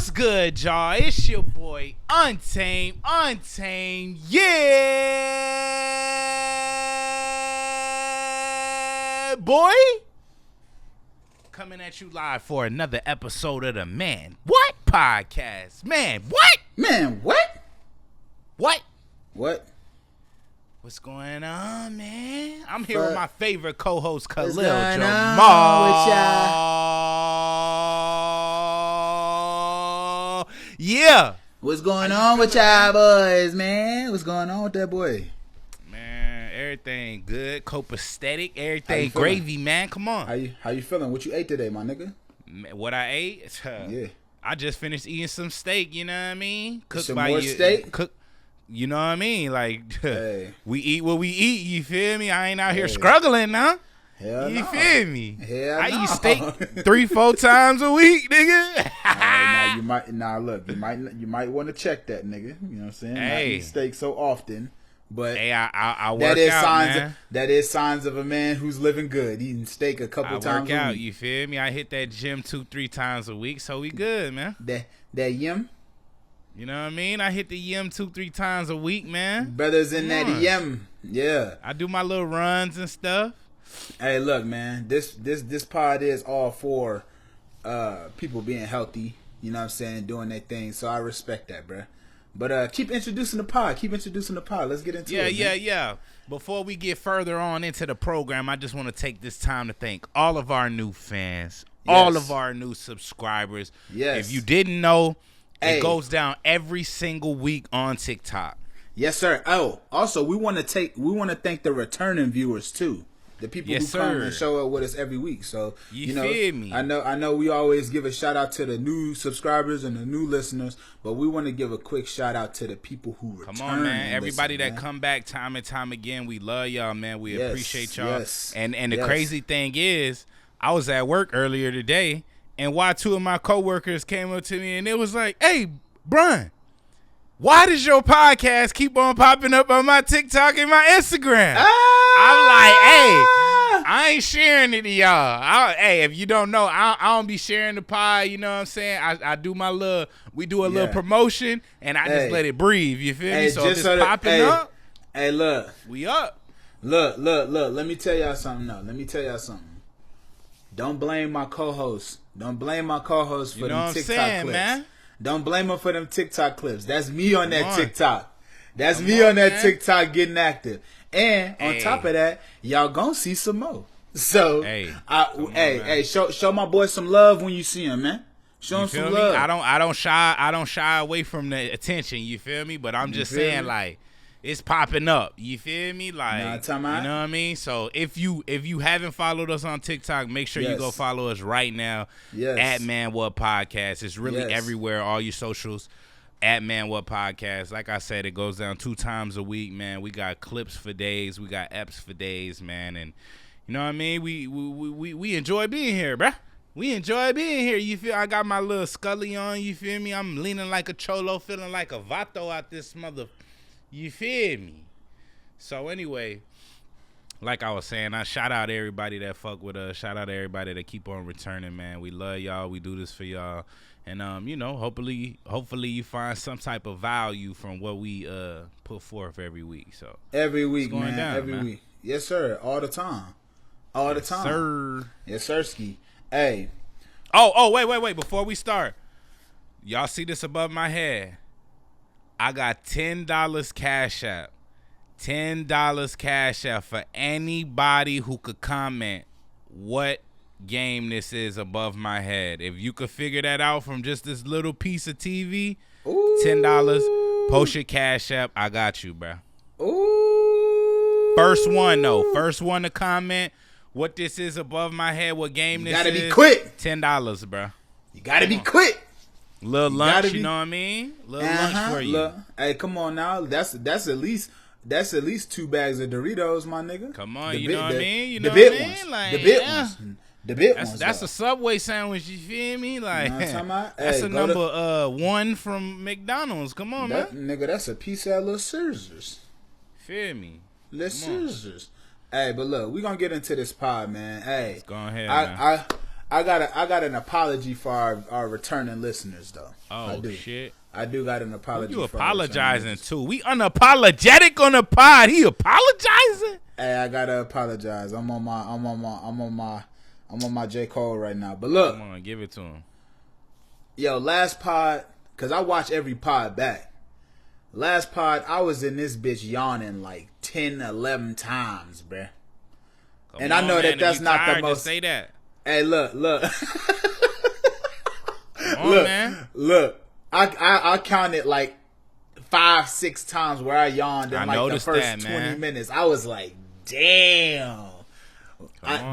What's good, y'all? It's your boy, Untamed, yeah, boy. Coming at you live for another episode of the Man What Podcast. Man, what? Man, what? What? What? What's going on, man? I'm here with my favorite co-host, Khalil Jamal. Yeah. What's going on with y'all boys, man? What's going on with that boy? Man, everything good, copacetic, everything gravy, man. Come on. How you feeling? What you ate today, my nigga? What I ate? Yeah. I just finished eating some steak, you know what I mean? Cooked some by more steak? You know what I mean? Like, hey. We eat what we eat, you feel me? I ain't out here struggling now. Hell you no. feel me? Hell I no. eat steak 3-4 times a week, nigga. Now you might want to check that, nigga. You know what I'm saying? Hey. Not eat steak so often, but hey, I work that is out, signs man. that is signs of a man who's living good, eating steak a couple times I work a out, week. you feel me? I hit that gym 2-3 times a week, so we good, man. That yum. You know what I mean? I hit the yum 2-3 times a week, man. Brothers in that yum. Yeah. I do my little runs and stuff. Hey, look, man. This pod is all for people being healthy. You know what I'm saying? Doing their thing. So I respect that, bruh. But keep introducing the pod. Let's get into it. Yeah. Before we get further on into the program, I just want to take this time to thank all of our new fans, all of our new subscribers. Yes. If you didn't know, it goes down every single week on TikTok. Yes, sir. Oh, also we want to thank the returning viewers too. The people who come and show up with us every week. So you know, feel me? I know we always give a shout out to the new subscribers and the new listeners, but we want to give a quick shout out to the people who return. Come on, man. Everybody listen, that come back time and time again, we love y'all, man. We appreciate y'all. Yes, and the crazy thing is, I was at work earlier today, and why two of my coworkers came up to me and it was like, "Hey, Brian, why does your podcast keep on popping up on my TikTok and my Instagram?" I'm like, "Hey, I ain't sharing it to y'all. Hey, if you don't know, I don't be sharing the pod. You know what I'm saying? I do my we do a little promotion, and I just let it breathe. You feel me? So if it's popping up, hey, look, we up. Look. Let me tell y'all something. Don't blame my co-host. Don't blame my co-host for them TikTok clips. Man? Don't blame him for them TikTok clips. That's me on that TikTok. That's me on that TikTok getting active. And on top of that, y'all gonna see some more. So, show my boy some love when you see him, man. Show him some love. I don't shy away from the attention. You feel me? But I'm just saying, like, it's popping up. You feel me? Like, you know what I mean? So if you haven't followed us on TikTok, make sure you go follow us right now at Man What Podcast. It's really everywhere, all your socials at Man What Podcast. Like I said, it goes down 2 times a week, man. We got clips for days, we got eps for days, man. And you know what I mean? We enjoy being here, bruh. We enjoy being here. You feel? I got my little Scully on. You feel me? I'm leaning like a cholo, feeling like a vato out this mother. You feel me? So anyway, like I was saying, I shout out everybody that fuck with us. Shout out everybody that keep on returning, man. We love y'all. We do this for y'all. And you know, hopefully you find some type of value from what we put forth every week. So every week, man. Every week. Yes, sir. All the time. All the time. Sir. Yes, sirski. Hey. Oh, wait. Before we start, y'all see this above my head? I got $10 Cash App. $10 Cash App for anybody who could comment what game this is above my head. If you could figure that out from just this little piece of TV, $10. Post your Cash App. I got you, bro. Ooh. First one to comment what this is above my head, what game this is. You gotta be quick. $10, bro. You gotta be quick. Little lunch, you know what I mean? Little lunch for you. Hey, come on now. That's at least 2 bags of Doritos, my nigga. Come on, you know what I mean? You know what I mean? Ones. Like, the big ones. The big ones. That's a Subway sandwich, you feel me? Like, you know what I'm talking about? That's a number 1 from McDonald's. Come on, man. Nigga, that's a piece of Little Caesars. Feel me? Little Caesars. Hey, but look, we gonna get into this pod, man. Hey, let's go ahead, man. I got an apology for our returning listeners though. Oh shit. I do got an apology. You apologizing too? We unapologetic on the pod. He apologizing? Hey, I gotta apologize. I'm on my J. Cole right now. But look, come on, give it to him. Yo, last pod, cause I watch every pod back. Last pod, I was in this bitch yawning like 10, 11 times, bruh. And I know that's not the most. Say that. Hey, look. Man. Look. I counted like 5, 6 times where I yawned in like the first 20 minutes. I was like, damn.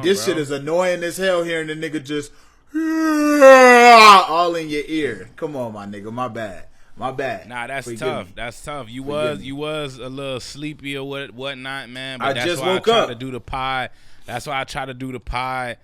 This shit is annoying as hell hearing the nigga just all in your ear. Come on, my nigga. My bad. Nah, that's tough. That's tough. You was a little sleepy or whatnot, man. But that's why I try to do the pod. That's why I try to do the pod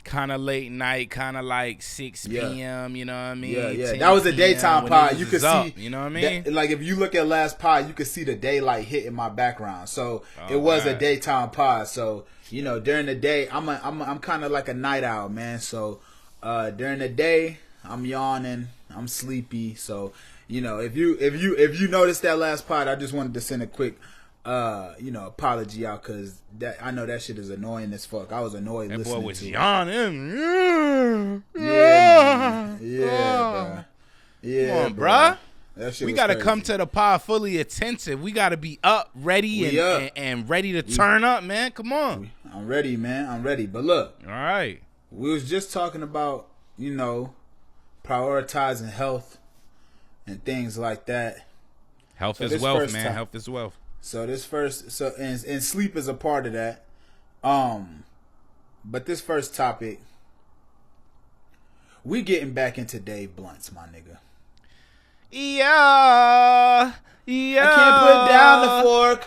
kind of late night, kind of like 6 p.m., you know what I mean? Yeah. That was a daytime pod. You could see, you know what I mean? Like if you look at last pod, you could see the daylight hitting my background. So it was a daytime pod. So, you know, during the day, I'm kind of like a night owl, man. So during the day, I'm yawning, I'm sleepy. So, you know, if you noticed that last pod, I just wanted to send a quick apology out because I know that shit is annoying as fuck. I was annoyed listening to it. That boy was yawning. Yeah, come on, bruh. We got to come to the pod fully attentive. We got to be up, ready, and ready to turn up, man. Come on. I'm ready, man. I'm ready. But look. All right. We was just talking about, prioritizing health and things like that. Health is wealth, man. Health is wealth. So and sleep is a part of that. But this first topic, we getting back into Dave Blunts, my nigga. Yeah. I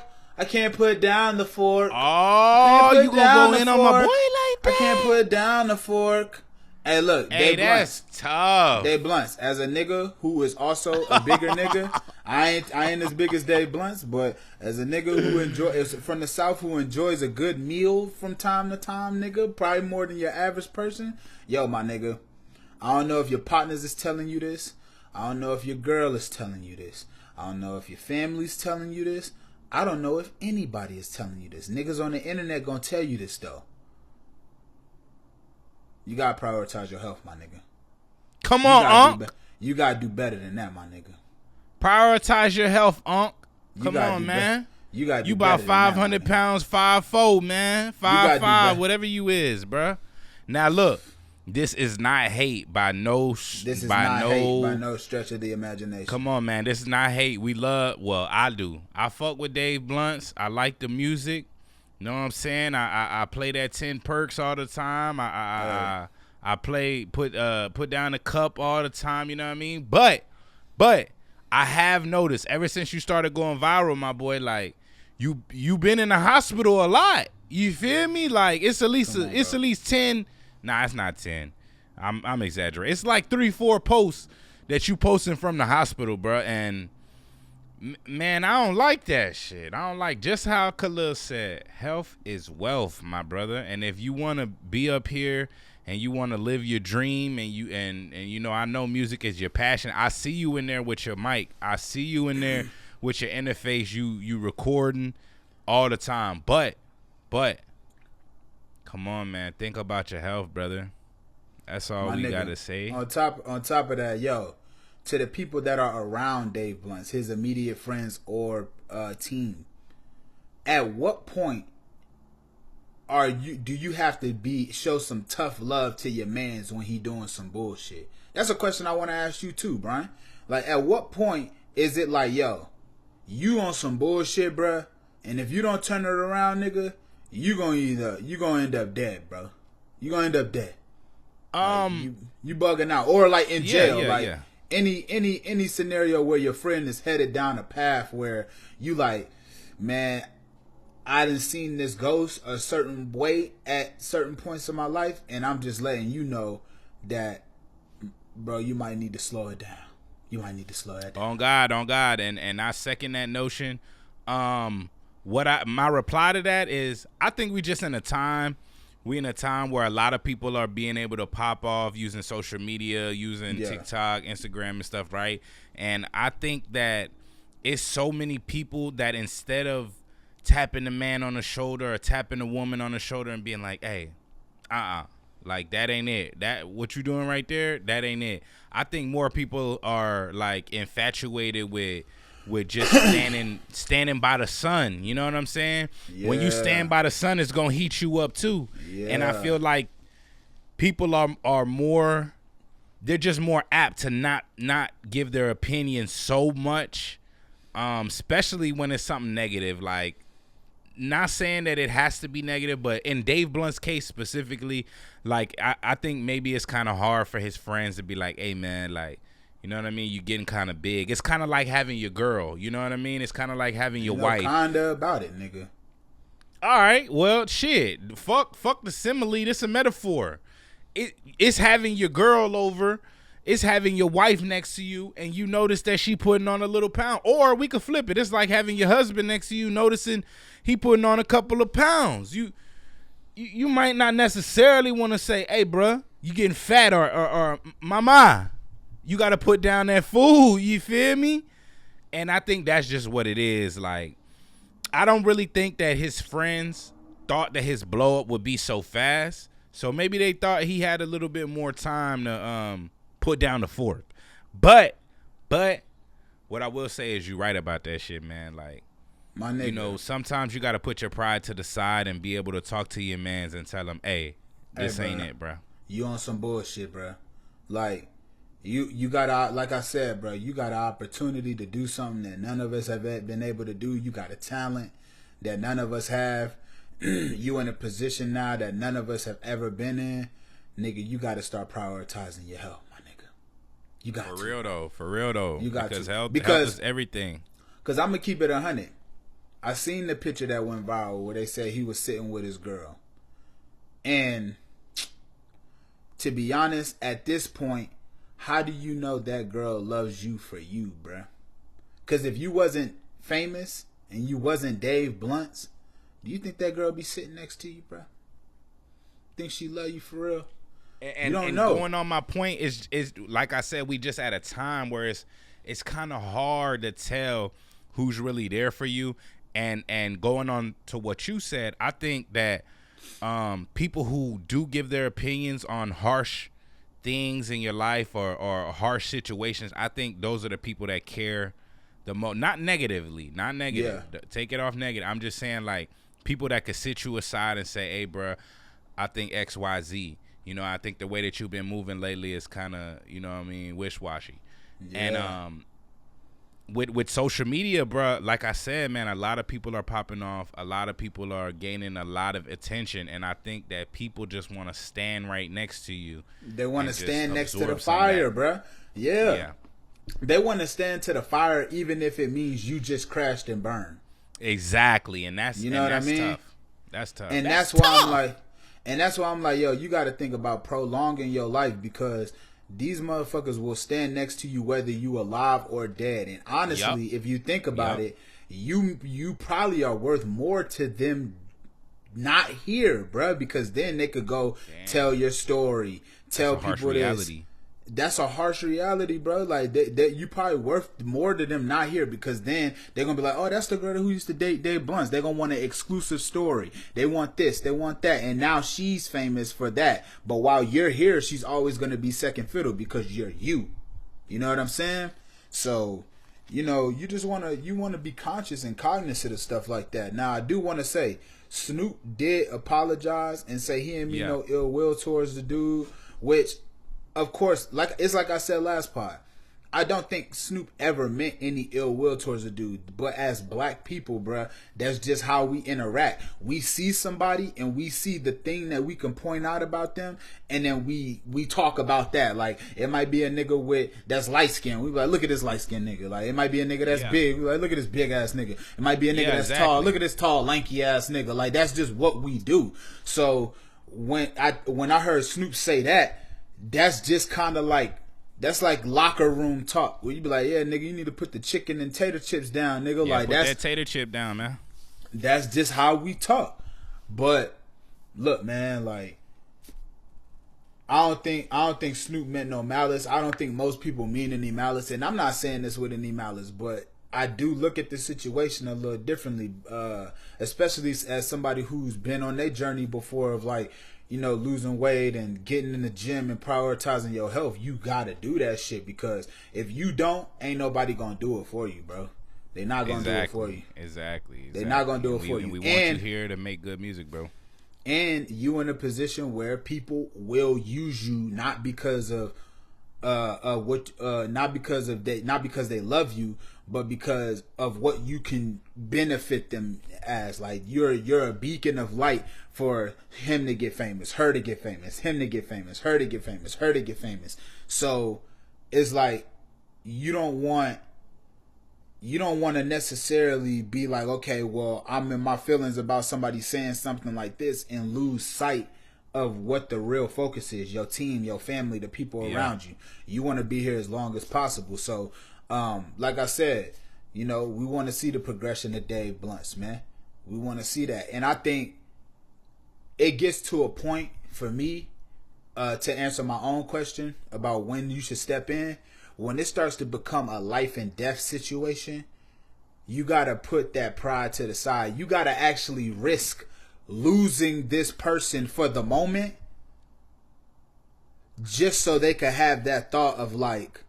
can't put down the fork. Oh, you gonna go in on my boy like that? I can't put down the fork. Hey, look, Dave Blunts. That's tough. Dave Blunts, as a nigga who is also a bigger nigga, I ain't as big as Dave Blunts, but as a nigga who is from the South who enjoys a good meal from time to time, nigga, probably more than your average person. Yo, my nigga, I don't know if your partners is telling you this. I don't know if your girl is telling you this. I don't know if your family's telling you this. I don't know if anybody is telling you this. Niggas on the internet gonna tell you this though. You gotta prioritize your health, my nigga. Come on, Unc. You gotta do better than that, my nigga. Prioritize your health, Unc. Come on, man. You got. You about 500 pounds, 5'4", man, 5'5", whatever you is, bruh. Now look, this is not hate by no. This is not hate by no stretch of the imagination. Come on, man. This is not hate. We love. Well, I do. I fuck with Dave Blunts. I like the music. You know what I'm saying? I play that 10 Perks all the time. I put down the cup all the time. You know what I mean? But I have noticed ever since you started going viral, my boy, like you been in the hospital a lot. You feel me? Like it's at least 10. Nah, it's not 10. I'm exaggerating. It's like 3-4 posts that you posting from the hospital, bro. And man, I don't like that shit. I don't like just how Khalil said, health is wealth, my brother. And if you want to be up here and you want to live your dream and you know, I know music is your passion. I see you in there with your mic. I see you in there with your interface. You recording all the time. But come on, man. Think about your health, brother. That's all we got to say. On top of that, yo, to the people that are around Dave Blunts, his immediate friends or team, at what point do you have to show some tough love to your mans when he doing some bullshit? That's a question I want to ask you too, Brian. Like, at what point is it like, yo, you on some bullshit, bruh, and if you don't turn it around, nigga, you gonna end up dead, bro. You gonna end up dead. Like, you bugging out, or like in jail, any scenario where your friend is headed down a path where you like, man, I done seen this ghost a certain way at certain points in my life, and I'm just letting you know that, bro, you might need to slow it down. On God, and I second that notion. My reply to that is, I think we just in a time we in a time where a lot of people are being able to pop off using social media, using TikTok, Instagram and stuff, right? And I think that it's so many people that instead of tapping the man on the shoulder or tapping the woman on the shoulder and being like, hey, like that ain't it. That what you doing right there, that ain't it. I think more people are like infatuated with just standing by the sun. You know what I'm saying? Yeah. When you stand by the sun, it's gonna heat you up too. Yeah. And I feel like people are more, they're just more apt to not give their opinion so much, especially when it's something negative. Like, not saying that it has to be negative, but in Dave Blunt's case specifically, like I think maybe it's kind of hard for his friends to be like, hey man, like, you know what I mean? You getting kind of big. It's kind of like having your girl. You know what I mean? It's kind of like having your wife. Kinda about it, nigga. All right. Well, shit. Fuck the simile. This a metaphor. It's having your girl over. It's having your wife next to you, and you notice that she putting on a little pound. Or we could flip it. It's like having your husband next to you, noticing he putting on a couple of pounds. You might not necessarily want to say, hey, bruh, you getting fat, or mama, you got to put down that food. You feel me? And I think that's just what it is. Like, I don't really think that his friends thought that his blow up would be so fast. So maybe they thought he had a little bit more time to put down the fork. But what I will say is, you right about that shit, man. Like, my nigga, you know, sometimes you got to put your pride to the side and be able to talk to your mans and tell them, hey, this ain't it, bro. You on some bullshit, bro. Like, you got, like I said, bro, you got an opportunity to do something that none of us have been able to do. You got a talent that none of us have. You in a position now that none of us have ever been in. Nigga, you got to start prioritizing your health, my nigga. You got For real though. You got because to. Health is everything. Because I'm going to keep it 100. I seen the picture that went viral where they said he was sitting with his girl. And to be honest, at this point, how do you know that girl loves you for you, bruh? Because if you wasn't famous and you wasn't Dave Blunt's, do you think that girl be sitting next to you, bruh? Think she love you for real? And, you don't know. Going on my point is like I said, we just at a time where it's kind of hard to tell who's really there for you. And going on to what you said, I think that people who do give their opinions on harsh things in your life or harsh situations, I think those are the people that care the most. Not negatively, not negative. Yeah. Take it off negative. I'm just saying, like, people that could sit you aside and say, hey, bro, I think X, Y, Z. You know, I think the way that you've been moving lately is kind of, you know what I mean, wish-washy. Yeah. And with social media, bro, like I said, man, a lot of people are popping off. A lot of people are gaining a lot of attention. And I think that people just want to stand right next to you. They want to stand next to the fire, bro. Yeah. They want to stand to the fire even if it means you just crashed and burned. Exactly. And that's, you know what I mean? Tough. That's tough. And that's why I'm like, yo, you got to think about prolonging your life, because these motherfuckers will stand next to you whether you alive or dead. And honestly, if you think about it, you probably are worth more to them not here, bruh, because then they could go tell your story, tell people this. That's a harsh reality, bro. Like, that you probably worth more to them not here, because then they're gonna be like, oh, that's the girl who used to date Dave Blunts. They're gonna want an exclusive story. They want this, they want that, and now she's famous for that. But while you're here, she's always gonna be second fiddle because you're you. You know what I'm saying? So, you know, you wanna be conscious and cognizant of stuff like that. Now, I do want to say, Snoop did apologize and say he didn't mean no ill will towards the dude, which, of course, like I said last pod, I don't think Snoop ever meant any ill will towards a dude. But as black people, bruh, that's just how we interact. We see somebody and we see the thing that we can point out about them, and then we talk about that. Like, it might be a nigga that's light skinned. We be like, look at this light skinned nigga. Like, it might be a nigga that's big. We be like, look at this big ass nigga. It might be a nigga that's tall. Look at this tall, lanky ass nigga. Like, that's just what we do. So when I heard Snoop say that, that's just kind of like, that's like locker room talk, where you be like, yeah, nigga, you need to put the chicken and tater chips down, nigga. Yeah, like, put that tater chip down, man. That's just how we talk. But look, man, like, I don't think Snoop meant no malice. I don't think most people mean any malice, and I'm not saying this with any malice, but I do look at the situation a little differently, especially as somebody who's been on their journey before of, like, you know, losing weight and getting in the gym and prioritizing your health. You gotta do that shit, because if you don't, ain't nobody gonna do it for you, bro. They're not gonna do it for you. Exactly. They're not gonna do it for you. We want you here to make good music, bro. And you in a position where people will use you not because of not because they love you, but because of what you can benefit them as. Like, you're a beacon of light for him to get famous, her to get famous, him to get famous, her to get famous, her to get famous. So it's like you don't want to necessarily be like, okay, well, I'm in my feelings about somebody saying something like this and lose sight of what the real focus is: your team, your family, the people around you. You want to be here as long as possible. So, like I said, you know, we want to see the progression of Dave Blunts, man. We want to see that. And I think it gets to a point for me, to answer my own question about when you should step in. When it starts to become a life and death situation, you got to put that pride to the side. You got to actually risk losing this person for the moment, just so they could have that thought of, like,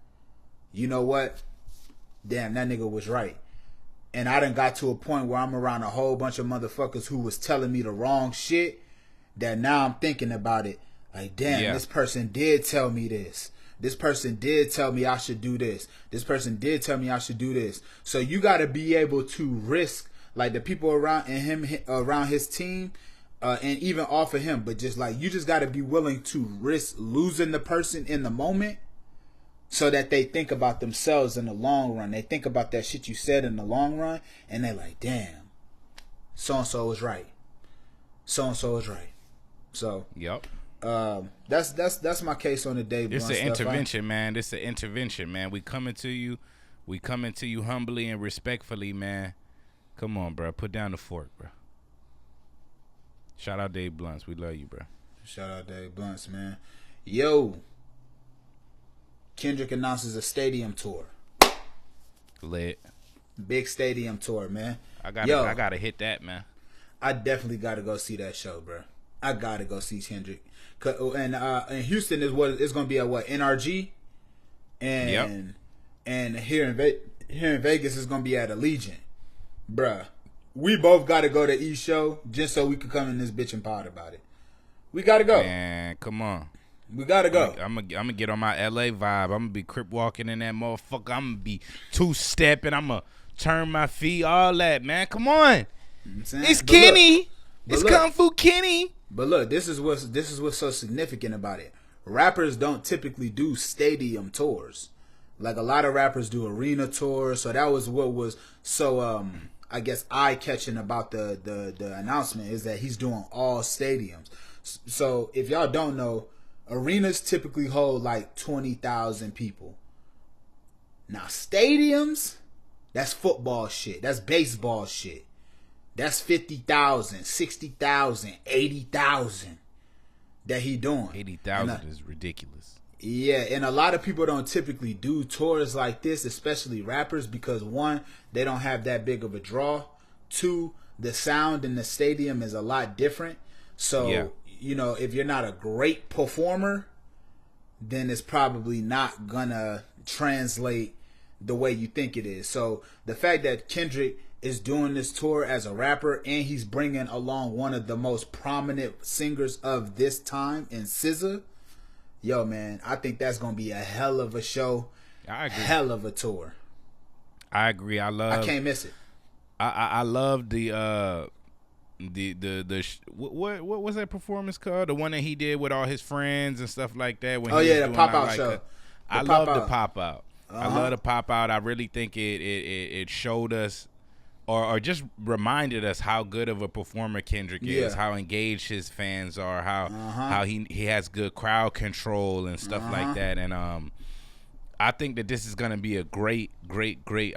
you know what? Damn, that nigga was right. And I done got to a point where I'm around a whole bunch of motherfuckers who was telling me the wrong shit, that now I'm thinking about it. Like, damn, this person did tell me this. This person did tell me I should do this. This person did tell me I should do this. So you got to be able to risk, like, the people around his team, and even off of him. But just, like, you just got to be willing to risk losing the person in the moment, so that they think about themselves in the long run. They think about that shit you said in the long run, and they're like, damn, so and so was right. So and so is right. So yep. That's my case on the day. This is an intervention, man. This is an intervention, man. We coming to you humbly and respectfully, man. Come on, bro. Put down the fork, bro. Shout out Dave Blunts. We love you, bro. Shout out Dave Blunts, man. Yo, Kendrick announces a stadium tour. Lit. Big stadium tour, man. I gotta hit that, man. I definitely gotta go see that show, bro. I gotta go see Kendrick. And Houston is gonna be at what, NRG, and here in Vegas is gonna be at Allegiant, bruh. We both gotta go to each show just so we could come in this bitch and pod about it. We gotta go, man. Come on, we gotta go. I'm gonna get on my LA vibe. I'm gonna be crip walking in that motherfucker. I'm gonna be two stepping. I'm gonna turn my feet, all that, man. Come on, it's Kenny. It's Kung Fu Kenny. But look, this is what's so significant about it. Rappers don't typically do stadium tours. Like, a lot of rappers do arena tours. So that was what was so I guess eye-catching about the announcement, is that he's doing all stadiums. So if y'all don't know, arenas typically hold like 20,000 people. Now stadiums, that's football shit. That's baseball shit. That's 50,000, 60,000, 80,000 that he doing. 80,000 is ridiculous. Yeah, and a lot of people don't typically do tours like this, especially rappers, because one, they don't have that big of a draw. Two, the sound in the stadium is a lot different. So, you know, if you're not a great performer, then it's probably not gonna translate the way you think it is. So the fact that Kendrick is doing this tour as a rapper, and he's bringing along one of the most prominent singers of this time in SZA, yo, man, I think that's gonna be a hell of a show. I agree. Hell of a tour. I agree. I can't miss it. I love the what was that performance called? The one that he did with all his friends and stuff like that. When the pop out show. I love the pop out. I love the pop out. I really think it showed us, or just reminded us how good of a performer Kendrick is, how engaged his fans are, how he has good crowd control and stuff like that. And I think that this is gonna be a great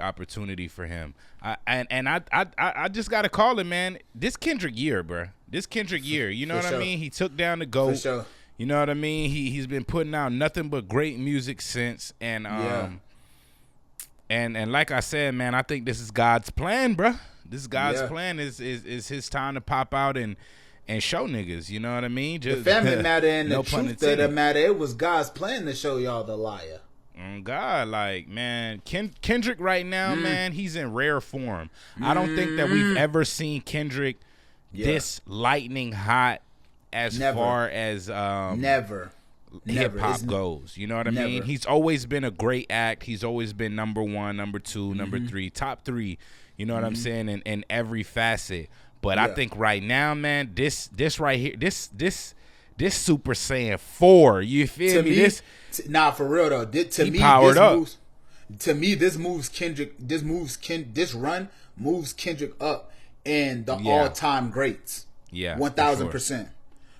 opportunity for him. I just gotta call it, man. This Kendrick year, bro. This Kendrick year. You know what I mean? He took down the GOAT. For sure. You know what I mean? He's been putting out nothing but great music since. And and like I said, man, I think this is God's plan, bro. This is God's plan is his time to pop out and show niggas. You know what I mean? Just, the family matter and the truth of the matter, it was God's plan to show y'all the liar. God, like, man, Kendrick right now, man, he's in rare form. I don't think that we've ever seen Kendrick this lightning hot as far as hip hop goes. You know what I mean? He's always been a great act. He's always been number 1, number 2, number 3, top 3. You know what I'm saying? In every facet. But I think right now, man, this right here, this Super Saiyan 4, you feel me? This nah, for real though. To me, this moves Kendrick. This run moves Kendrick up in the all-time greats. Yeah, 1,000%.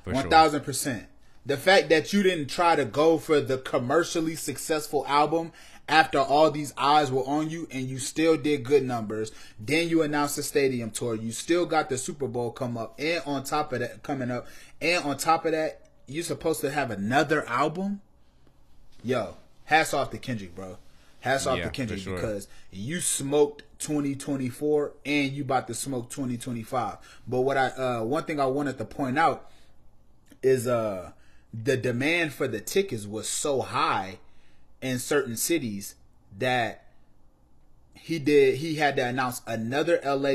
1,000%. The fact that you didn't try to go for the commercially successful album after all these eyes were on you and you still did good numbers, then you announced the stadium tour, you still got the Super Bowl coming up, and on top of that, you're supposed to have another album? Yo, hats off to Kendrick, bro. Hats off to Kendrick because you smoked 2024 and you about to smoke 2025. But one thing I wanted to point out is the demand for the tickets was so high in certain cities that he had to announce another LA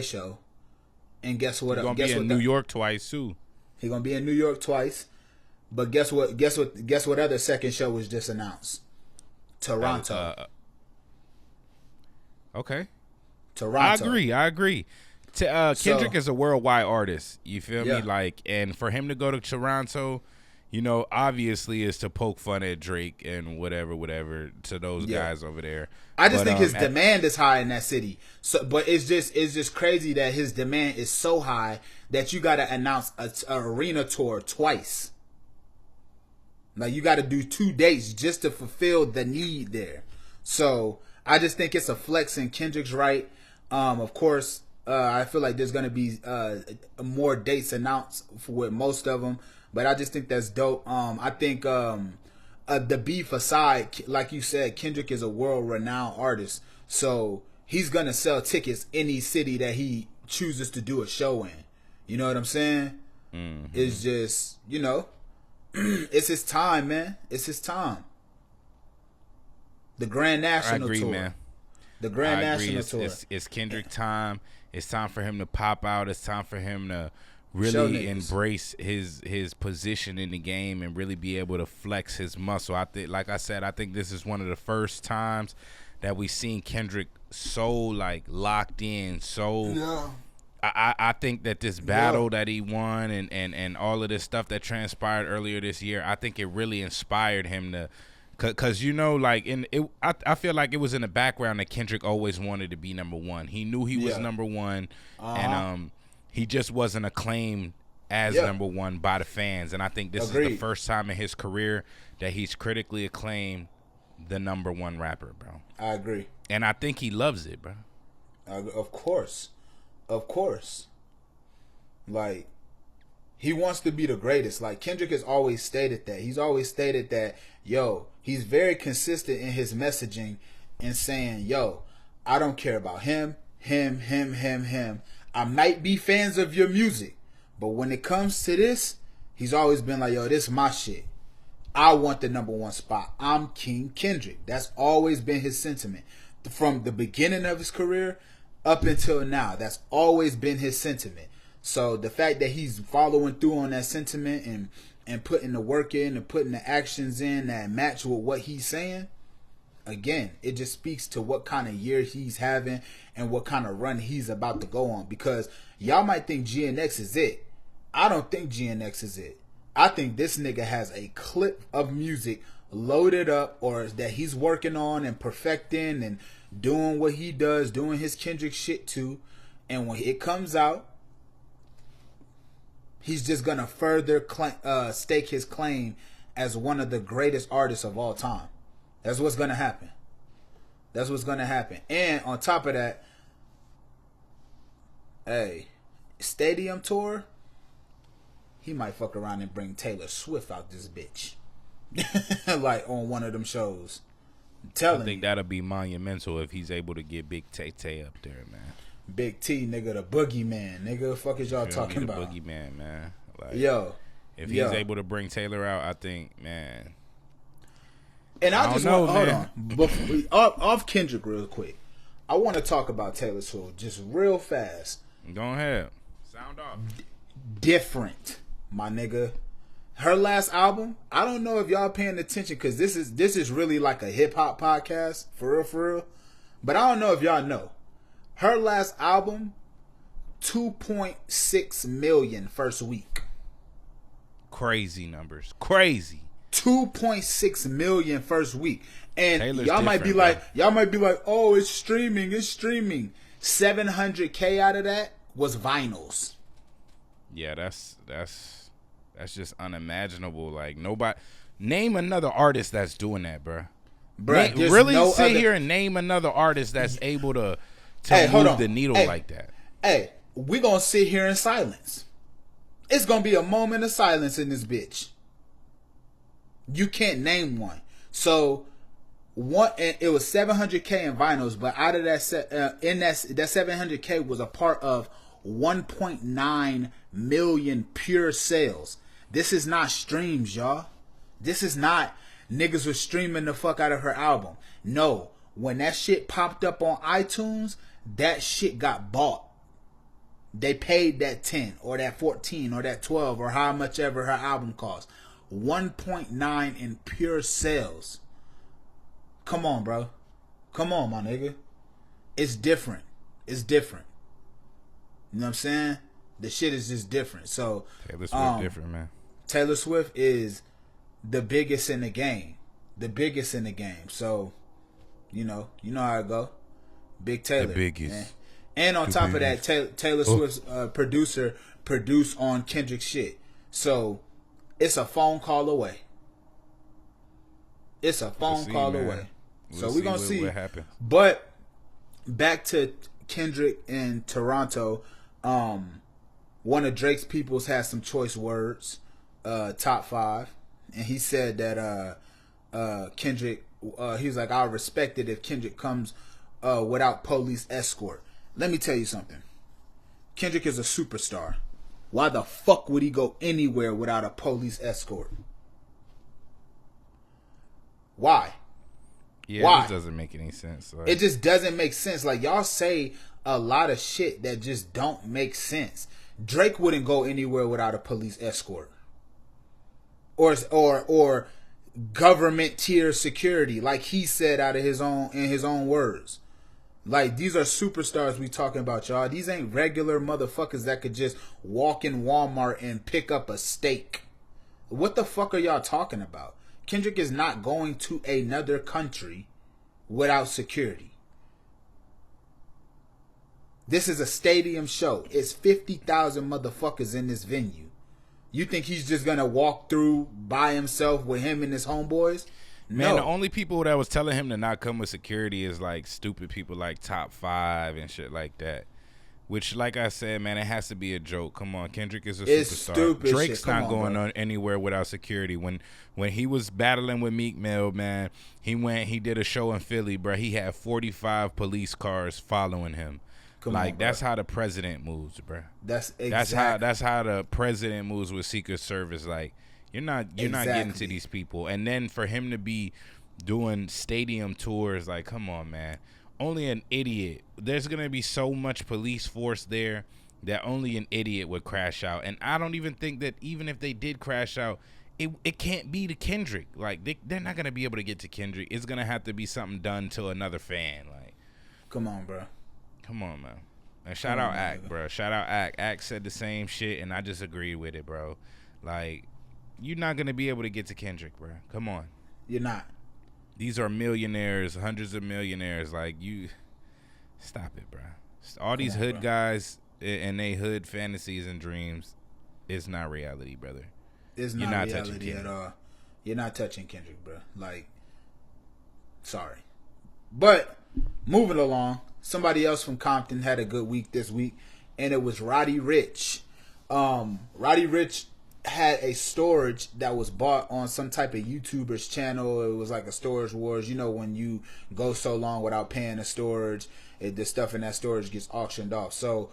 show. And guess what? He's gonna be in New York twice too. He's gonna be in New York twice. But guess what other second show was just announced? Toronto. Okay. Toronto. I agree. Kendrick is a worldwide artist. You feel me? Like, and for him to go to Toronto, you know, obviously is to poke fun at Drake and whatever to those guys over there. I just think his demand is high in that city. So, but it's just crazy that his demand is so high that you got to announce an arena tour twice. Like, you got to do 2 dates just to fulfill the need there. So I just think it's a flex, and Kendrick's right. Of course, I feel like there's gonna be more dates announced with most of them, but I just think that's dope. I think the beef aside, like you said, Kendrick is a world-renowned artist, so he's gonna sell tickets any city that he chooses to do a show in. You know what I'm saying? Mm-hmm. It's just, you know, it's his time, man. It's his time. The Grand National Tour. Man. The Grand National Tour. It's Kendrick time. It's time for him to pop out. It's time for him to really embrace his position in the game and really be able to flex his muscle. I think, like I said, I think this is one of the first times that we've seen Kendrick so like locked in. So I think that this battle that he won and all of this stuff that transpired earlier this year, I think it really inspired him to. Cause you know, like I feel like it was in the background that Kendrick always wanted to be number 1. He knew he was number 1, and he just wasn't acclaimed as number 1 by the fans. And I think this is the first time in his career that he's critically acclaimed the number 1 rapper, bro. I agree, and I think he loves it, bro. Of course. Like, he wants to be the greatest. Like, Kendrick has always stated that. He's always stated that, he's very consistent in his messaging and saying, I don't care about him. I might be fans of your music, but when it comes to this, he's always been like, this is my shit. I want the number 1 spot. I'm King Kendrick. That's always been his sentiment. From the beginning of his career up until now, that's always been his sentiment. So the fact that he's following through on that sentiment and putting the work in and putting the actions in that match with what he's saying, again, it just speaks to what kind of year he's having and what kind of run he's about to go on. Because y'all might think GNX is it. I don't think GNX is it. I think this nigga has a clip of music loaded up or that he's working on and perfecting and doing what he does, doing his Kendrick shit too. And when it comes out, he's just going to further stake his claim as one of the greatest artists of all time. That's what's going to happen. And on top of that, stadium tour, he might fuck around and bring Taylor Swift out this bitch. Like on one of them shows. I think that'll be monumental if he's able to get Big Tay up there, man. Big T, nigga, the boogeyman, nigga. Fuck is y'all talking about? The boogeyman, man. Like, if he's able to bring Taylor out, I think, man. And I just want hold on. Before, off Kendrick real quick. I want to talk about Taylor Swift just real fast. Go ahead. Sound off. Different, my nigga. Her last album, I don't know if y'all paying attention because this is really like a hip hop podcast for real. But I don't know if y'all know. Her last album, 2.6 million first week. Crazy numbers. Crazy. 2.6 million first week. And Taylor's y'all might be like, oh, it's streaming. 700K out of that was vinyls. Yeah, that's just unimaginable. Like, nobody, name another artist that's doing that, bro. Really sit here and name another artist that's able to move the needle like that. Hey, we gonna sit here in silence. It's gonna be a moment of silence in this bitch. You can't name one. So it was 700K in vinyls, but out of that, in that 700K was a part of 1.9 million pure sales. This is not streams, y'all. This is not niggas were streaming the fuck out of her album. No, when that shit popped up on iTunes, that shit got bought. They paid that 10 or that 14 or that 12 or how much ever her album cost. 1.9 in pure sales. Come on, bro. Come on, my nigga. It's different. It's different. You know what I'm saying? The shit is just different. So Taylor Swift different, man. Taylor Swift is the biggest in the game. The biggest in the game. So, you know how it go. Big Taylor. The biggest. Man. And on top of that, Taylor Swift's producer produced on Kendrick's shit. So it's a phone call away. It's a phone call away. So we're going to see. What happens. But back to Kendrick in Toronto. One of Drake's peoples has some choice words. Top 5. And he said that Kendrick, he's like, I'll respect it if Kendrick comes without police escort. Let me tell you something. Kendrick is a superstar. Why the fuck would he go anywhere without a police escort? Why? Yeah, Why? It just doesn't make any sense. Like, it just doesn't make sense. Like, y'all say a lot of shit that just don't make sense. Drake wouldn't go anywhere without a police escort. Or government tier security, like he said in his own words. Like, these are superstars we talking about, y'all. These ain't regular motherfuckers that could just walk in Walmart and pick up a steak. What the fuck are y'all talking about? Kendrick is not going to another country without security. This is a stadium show. It's 50,000 motherfuckers in this venue. You think he's just going to walk through by himself with him and his homeboys? Man, No. the only people that was telling him to not come with security is like stupid people like Top 5 and shit like that. Which, like I said, man, it has to be a joke. Come on, Kendrick is a superstar. Stupid Drake's shit. not going on anywhere without security. When he was battling with Meek Mill, man, he did a show in Philly, bro. He had 45 police cars following him. That's how the president moves, bro. That's how the president moves with Secret Service. Like, you're not getting to these people. And then for him to be doing stadium tours, like, come on, man. Only an idiot. There's going to be so much police force there that only an idiot would crash out. And I don't even think that even if they did crash out, it can't be to Kendrick. Like, they're not going to be able to get to Kendrick. It's going to have to be something done to another fan. Like, come on, bro. Come on, man. And shout out Ack, bro. Shout out Ack. Ack said the same shit, and I just agreed with it, bro. Like, you're not going to be able to get to Kendrick, bro. Come on. You're not. These are millionaires, hundreds of millionaires. Like, you, stop it, bro. All these hood guys and they hood fantasies and dreams, it's not reality, brother. It's not reality at all. You're not touching Kendrick, bro. Like, sorry. But, moving along, somebody else from Compton had a good week this week. and it was Roddy Ricch. Roddy Ricch had a storage that was bought on some type of YouTuber's channel. It was like a storage wars. You know, when you go so long without paying the storage, the stuff in that storage gets auctioned off. So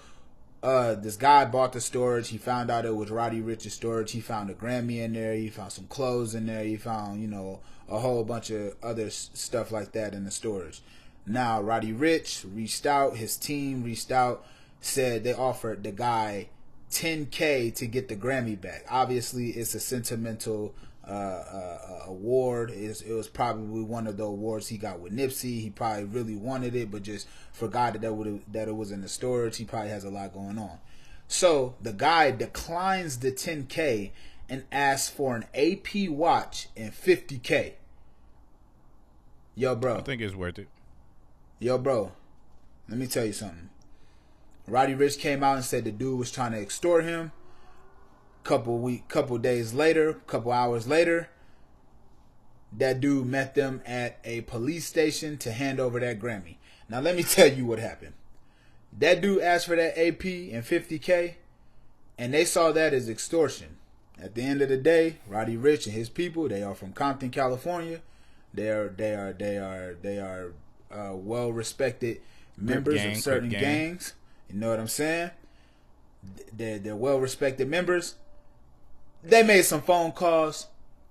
this guy bought the storage. He found out it was Roddy Ricch's storage. He found a Grammy in there. He found some clothes in there. He found, you know, a whole bunch of other stuff like that in the storage. Now, Roddy Ricch reached out. His team reached out, said they offered the guy $10K to get the Grammy back. Obviously, it's a sentimental award. It was probably one of the awards he got with Nipsey. He probably really wanted it, but just forgot that it was in the storage. He probably has a lot going on. So the guy declines the $10K and asks for an AP watch and $50K. Yo, bro. I think it's worth it. Yo, bro. Let me tell you something. Roddy Ricch came out and said the dude was trying to extort him. Couple days later, couple hours later, that dude met them at a police station to hand over that Grammy. Now let me tell you what happened. That dude asked for that AP and $50K, and they saw that as extortion. At the end of the day, Roddy Ricch and his people, they are from Compton, California. They are well respected members of certain gangs. You know what I'm saying? They're well respected members. They made some phone calls,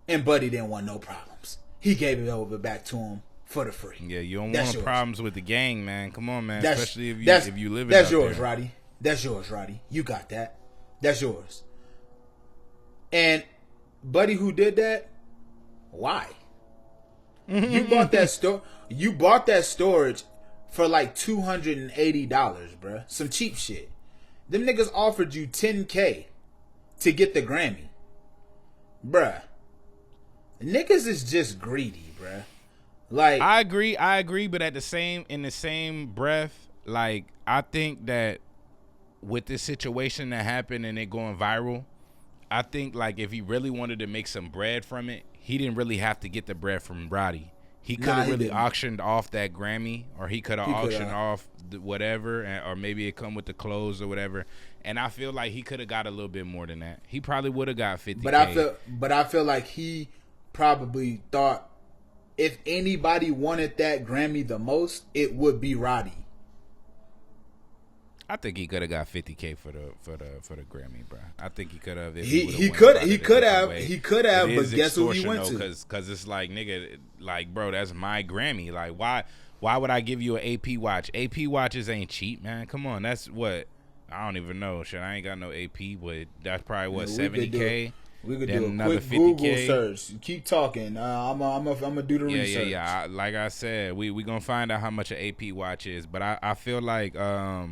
and Buddy didn't want no problems. He gave it over back to him for the free. Yeah, you don't want no problems with the gang, man. Come on, man. Especially if you live in that's yours, there. Roddy. That's yours, Roddy. You got that. That's yours. And Buddy, who did that? Why? You bought that storage for like $280, bruh. Some cheap shit. Them niggas offered you $10K to get the Grammy. Bruh. Niggas is just greedy, bruh. Like, I agree, but in the same breath, like, I think that with this situation that happened and it going viral, I think, like, if he really wanted to make some bread from it, he didn't really have to get the bread from Roddy. He could have really auctioned off that Grammy, or he could have auctioned off whatever, or maybe it come with the clothes or whatever. And I feel like he could have got a little bit more than that. He probably would have got $50K. But I feel like he probably thought if anybody wanted that Grammy the most, it would be Roddy. I think he could have got $50K for the Grammy, bro. I think he could have. He could have. But guess who he went to? Because it's like, nigga, like, bro, that's my Grammy. Like, why would I give you an AP watch? AP watches ain't cheap, man. Come on, that's what, I don't even know. Shit, I ain't got no AP, but that's probably what, $70K. We could do a quick Google search. Keep talking. I'm gonna do the research. Yeah. Like I said, we gonna find out how much an AP watch is. But I feel like I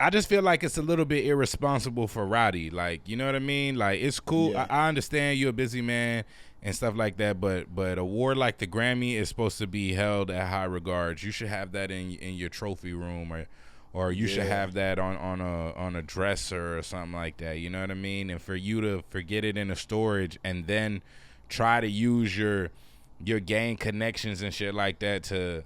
just feel like it's a little bit irresponsible for Roddy. Like, you know what I mean? Like, it's cool. Yeah. I understand you're a busy man and stuff like that, but a award like the Grammy is supposed to be held at high regards. You should have that in your trophy room, or you should have that on a dresser or something like that. You know what I mean? And for you to forget it in a storage and then try to use your gang connections and shit like that to,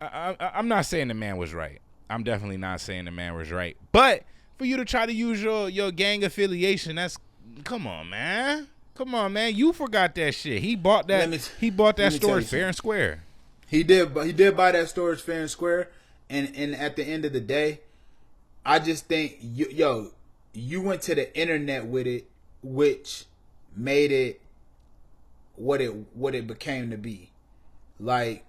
I'm not saying the man was right. I'm definitely not saying the man was right. But for you to try to use your gang affiliation, that's, come on, man. Come on, man. You forgot that shit. He bought that storage fair and square. He did buy that storage fair and square. And at the end of the day, I just think you went to the internet with it, which made it what it became to be. Like,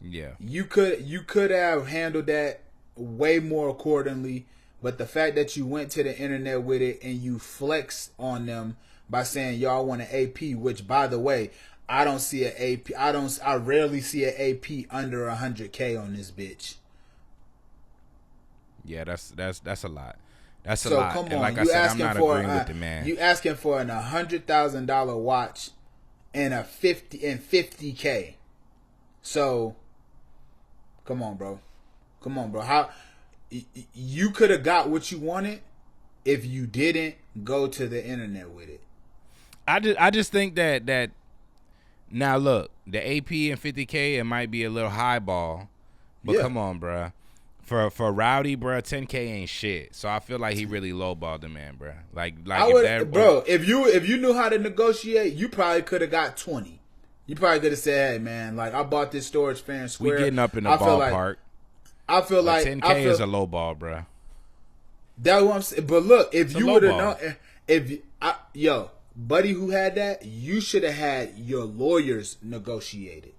yeah, you could have handled that way more accordingly, but the fact that you went to the internet with it and you flexed on them by saying y'all want an AP, which, by the way, I don't see an AP. I rarely see an AP under 100K on this bitch. Yeah, that's a lot. That's a lot. So come on, and like I said, I'm not agreeing with the man. You asking for an $100,000 watch and a 50K. So come on, bro. How you could have got what you wanted if you didn't go to the internet with it. I just think that now look, the AP and 50K, it might be a little highball, but come on, bruh. For Roddy, bro, 10K ain't shit. So I feel like he really lowballed the man, bro. Like if you knew how to negotiate, you probably could have got 20. You probably could have said, "Hey, man, like I bought this storage fair and square. We getting up in the ballpark. I feel like 10K is a low ball, bro. That's what I'm saying. But look, if you would have known, buddy who had that, you should have had your lawyers negotiated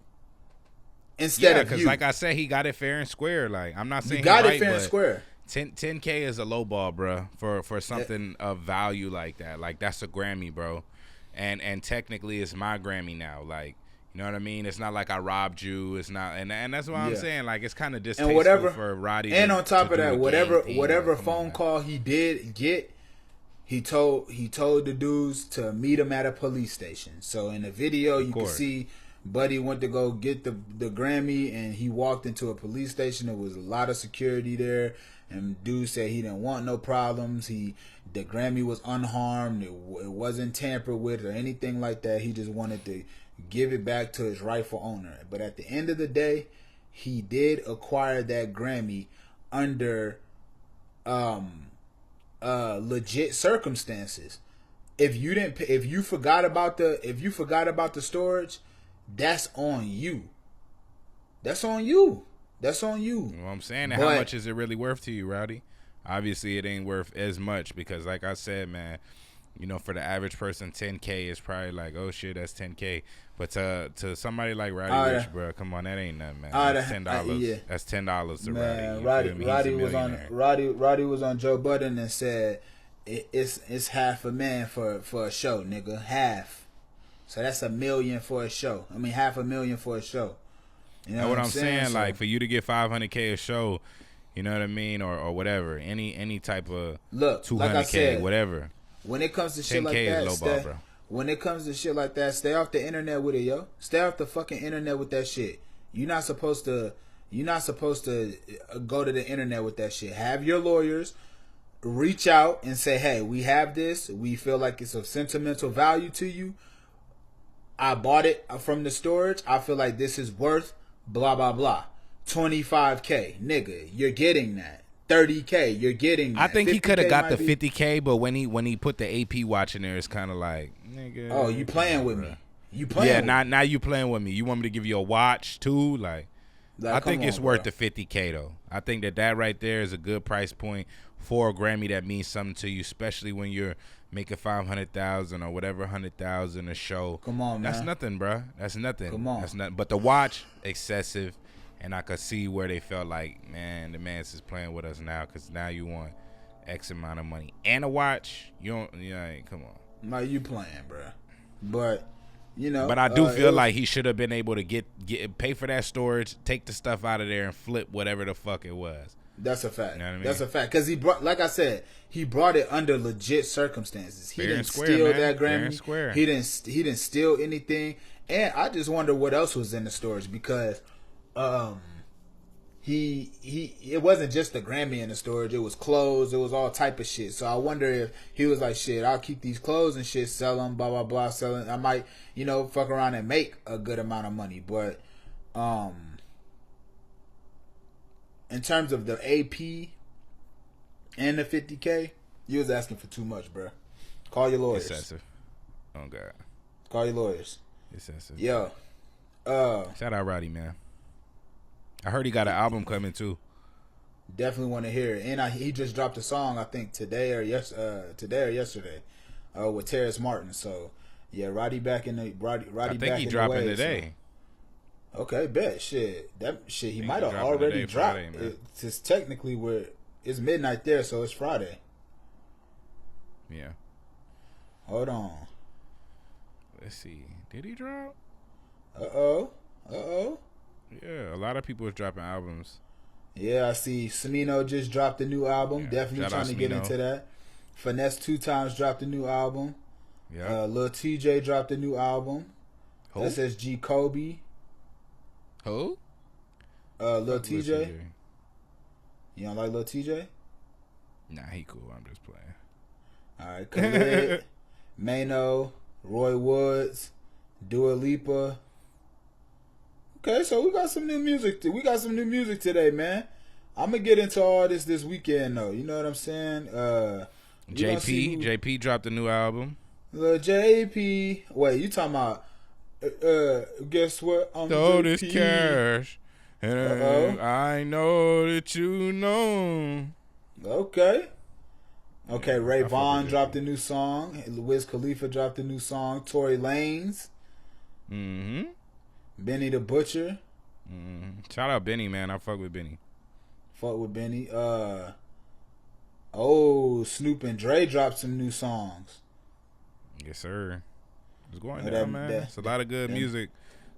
instead of you. Because like I said, he got it fair and square. Like I'm not saying you got it fair and square. 10K is a low ball, bro, for something of value like that. Like that's a Grammy, bro, and technically it's my Grammy now. Like you know what I mean? It's not like I robbed you. It's not, and that's what I'm saying. Like it's kind of distasteful for Roddy. And on top of that, whatever phone call he did get. He told the dudes to meet him at a police station. So in the video, you can see Buddy went to go get the Grammy, and he walked into a police station. There was a lot of security there, and dude said he didn't want no problems. The Grammy was unharmed. It wasn't tampered with or anything like that. He just wanted to give it back to his rightful owner. But at the end of the day, he did acquire that Grammy under legit circumstances. If you forgot about the storage, that's on you. That's on you. Well, I'm saying, how much is it really worth to you, Roddy? Obviously, it ain't worth as much because, like I said, man, you know, for the average person, 10K is probably like, oh shit, that's 10K. But to somebody like Roddy Ricch, bro, come on, that ain't nothing, man. That's $10. That's $10 to Roddy. Roddy was on Joe Budden and said it's $500,000 for a show, nigga. Half. So that's $1 million for a show. I mean, $500,000 for a show. You know what I'm saying? So, like for you to get $500K a show, you know what I mean, or whatever, any type of $200K, like whatever. When it comes to shit like that, is low ball, bro. When it comes to shit like that, stay off the internet with it, yo. Stay off the fucking internet with that shit. You're not supposed to go to the internet with that shit. Have your lawyers reach out and say, hey, we have this. We feel like it's of sentimental value to you. I bought it from the storage. I feel like this is worth blah, blah, blah. $25K. Nigga, you're getting that. $30K, you're getting that. I think he could have got the $50K, but when he put the AP watch in there, it's kind of like, nigga. Oh, you playing with me? You playing? Yeah, now you playing with me. You want me to give you a watch too? Like I think it's worth the $50K though. I think that right there is a good price point for a Grammy that means something to you, especially when you're making $500,000 or whatever, $100,000 a show. Come on, man. That's nothing, bro. That's nothing. Come on. That's nothing. But the watch, excessive. And I could see where they felt like, man, the man's is playing with us now because now you want X amount of money and a watch. You don't, come on. No, you playing, bro. But, you know. But I do feel like he should have been able to pay for that storage, take the stuff out of there, and flip whatever the fuck it was. That's a fact. You know what I mean? That's a fact. Because he brought, like I said, he brought it under legit circumstances. He didn't steal that Grammy. He didn't steal anything. And I just wonder what else was in the storage because it wasn't just the Grammy in the storage. It was clothes. It was all type of shit. So I wonder if he was like, shit, I'll keep these clothes and shit, sell them, blah, blah, blah, sell them. I might, fuck around and make a good amount of money. But in terms of the AP and the $50K, you was asking for too much, bro. Call your lawyers. Excessive. Oh, God. Call your lawyers. Excessive. Yo. Shout out Roddy, man. I heard he got an album coming too. Definitely want to hear it. And he just dropped a song, I think today or yesterday, with Terrace Martin. So yeah, Roddy back in the Roddy. I think he dropping today. So. Okay, bet shit. He might have already dropped. It's technically it's midnight there, so it's Friday. Yeah. Hold on. Let's see. Did he drop? Uh-oh. Yeah, a lot of people is dropping albums. Yeah, I see Smino just dropped a new album. Yeah, definitely trying to get into that. Finesse 2 Times dropped a new album. Yeah. Lil TJ dropped a new album. Who? SSG Kobe. Who? Lil TJ. You don't like Lil TJ? Nah, he cool. I'm just playing. All right, Khalid, Mano, Roy Woods, Dua Lipa. Okay, so we got some new music. We got some new music today, man. I'm gonna get into all this weekend though. You know what I'm saying? JP dropped a new album. JP. Wait, you talking about? Guess what? I'm Throw this cash, and I know that you know. Okay. Ray Vaughn dropped a new song. Wiz Khalifa dropped a new song. Tory Lanez. Mm-hmm. Benny the Butcher. Mm-hmm. Shout out Benny, man. I fuck with Benny. Snoop and Dre dropped some new songs. Yes, sir. It's going down, man. It's a lot of good music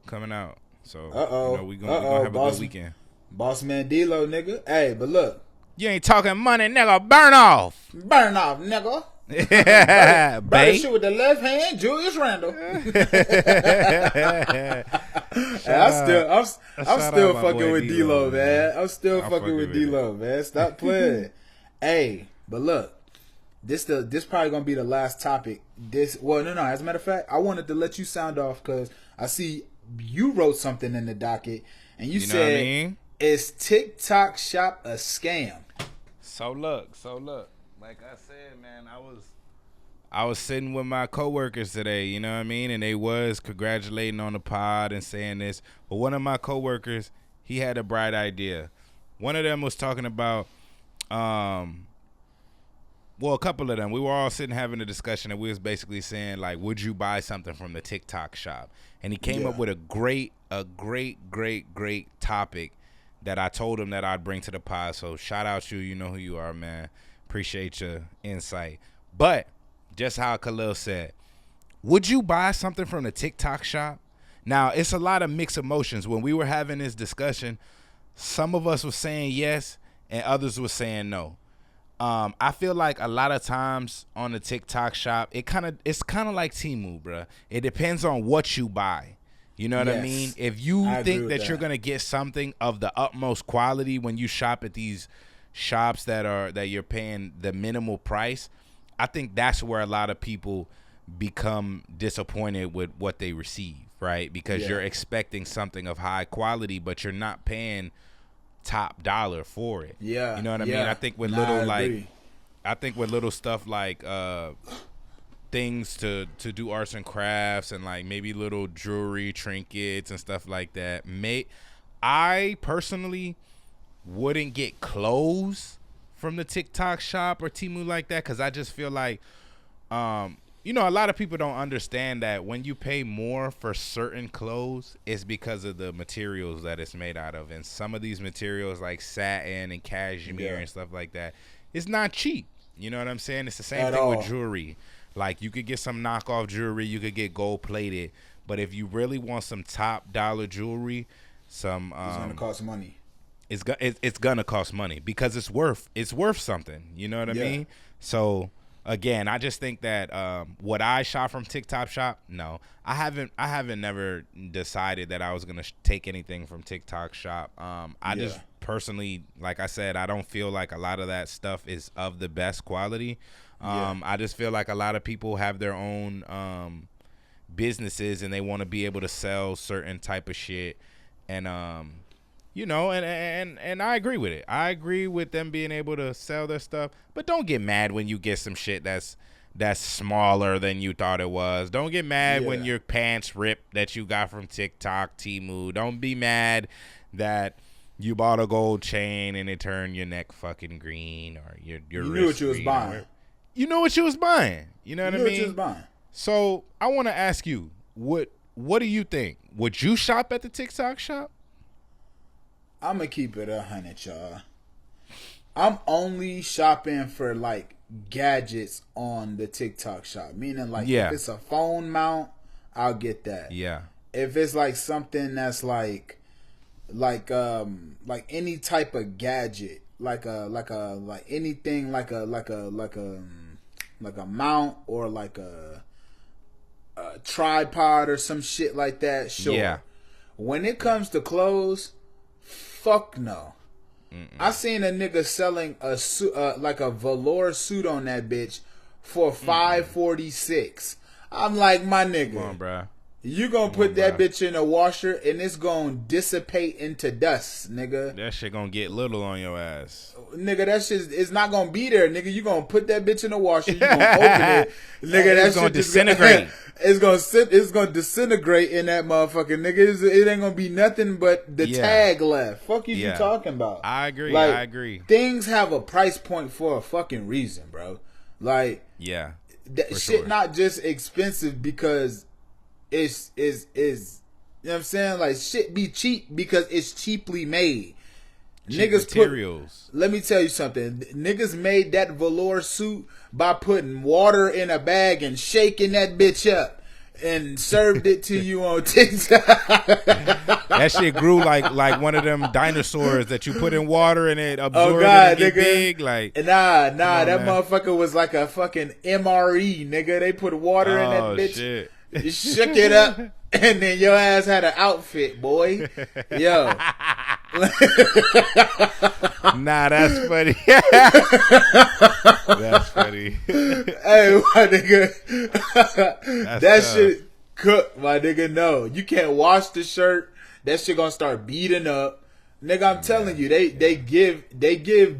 coming out. So, we gonna have a good weekend. Boss Man D-Lo, nigga. Hey, but look. You ain't talking money, nigga. Burn off. Burn off, nigga. Yeah, better shoot with the left hand, Julius Randle. I'm still fucking with D-Lo, man. I'm still fucking with D-Lo, man. Stop playing. Hey, but look, this probably gonna be the last topic. As a matter of fact, I wanted to let you sound off because I see you wrote something in the docket and you said, "Is TikTok Shop a scam?" So look. Like I said, man, I was sitting with my coworkers today, you know what I mean? And they was congratulating on the pod and saying this. But one of my coworkers, he had a bright idea. One of them was talking about, a couple of them. We were all sitting having a discussion, and we was basically saying, like, would you buy something from the TikTok shop? And he came up with a great topic that I told him that I'd bring to the pod. So shout out you. You know who you are, man. Appreciate your insight. But just how Khalil said, would you buy something from the TikTok shop? Now, it's a lot of mixed emotions. When we were having this discussion, some of us were saying yes and others were saying no. I feel like a lot of times on the TikTok shop, it's kind of like Temu, bro. It depends on what you buy. You know what I mean? If you think that you're going to get something of the utmost quality when you shop at these shops that you're paying the minimal price, I think that's where a lot of people become disappointed with what they receive, right? Because you're expecting something of high quality, but you're not paying top dollar for it. Yeah. You know what I mean? I think with little stuff like things to do arts and crafts and like maybe little jewelry, trinkets and stuff like that, I personally wouldn't get clothes from the TikTok shop or Temu like that, because I just feel like a lot of people don't understand that when you pay more for certain clothes, it's because of the materials that it's made out of. And some of these materials like satin and cashmere and stuff like that, it's not cheap. You know what I'm saying? It's the same thing with jewelry. Like, you could get some knockoff jewelry, you could get gold plated, but if you really want some top dollar jewelry, it's gonna cost money. It's gonna cost money because it's worth something. You know what I mean? So again, I just think that would I shop from TikTok shop? No, I haven't never decided that I was gonna take anything from TikTok shop. I just personally, like I said, I don't feel like a lot of that stuff is of the best quality. I just feel like a lot of people have their own businesses and they want to be able to sell certain type of shit, and and I agree with it. I agree with them being able to sell their stuff, but don't get mad when you get some shit that's smaller than you thought it was. Don't get mad when your pants rip that you got from TikTok, Temu. Don't be mad that you bought a gold chain and it turned your neck fucking green or your wrist. You knew what you was buying. You know what you was buying. You know what I mean? What you was buying. So I want to ask you, what do you think? Would you shop at the TikTok shop? I'm gonna keep it 100, y'all. I'm only shopping for like gadgets on the TikTok shop. Meaning, like, if it's a phone mount, I'll get that. Yeah. If it's like something that's like any type of gadget, like anything like a mount or like a tripod or some shit like that, sure. Yeah. When it comes to clothes, fuck no. I seen a nigga selling a suit, like a velour suit on that bitch for $546. I'm like, my nigga, come on, bro. You gonna put that bitch in a washer and it's gonna dissipate into dust, nigga. That shit gonna get little on your ass. Nigga, that shit is not gonna be there, nigga. You gonna put that bitch in the washer, you gonna open it, nigga. That gonna shit disintegrate. It's gonna disintegrate in that motherfucker, nigga. It ain't gonna be nothing but the tag left. Fuck you talking about? I agree. I agree. Things have a price point for a fucking reason, bro. Like, that shit not just expensive because is you know what I'm saying? Like, shit be cheap because it's cheaply made. Cheap materials. Let me tell you something. Niggas made that velour suit by putting water in a bag and shaking that bitch up and served it to you on TikTok. That shit grew like one of them dinosaurs that you put in water and it absorbed it and get big. Like, that motherfucker was like a fucking MRE, nigga. They put water in that bitch. Shit. You shook it up, and then your ass had an outfit, boy. Yo. Nah, that's funny. That's funny. Hey, my nigga. That shit cooked, my nigga. No, you can't wash the shirt. That shit gonna start beating up. Nigga, I'm telling you, they give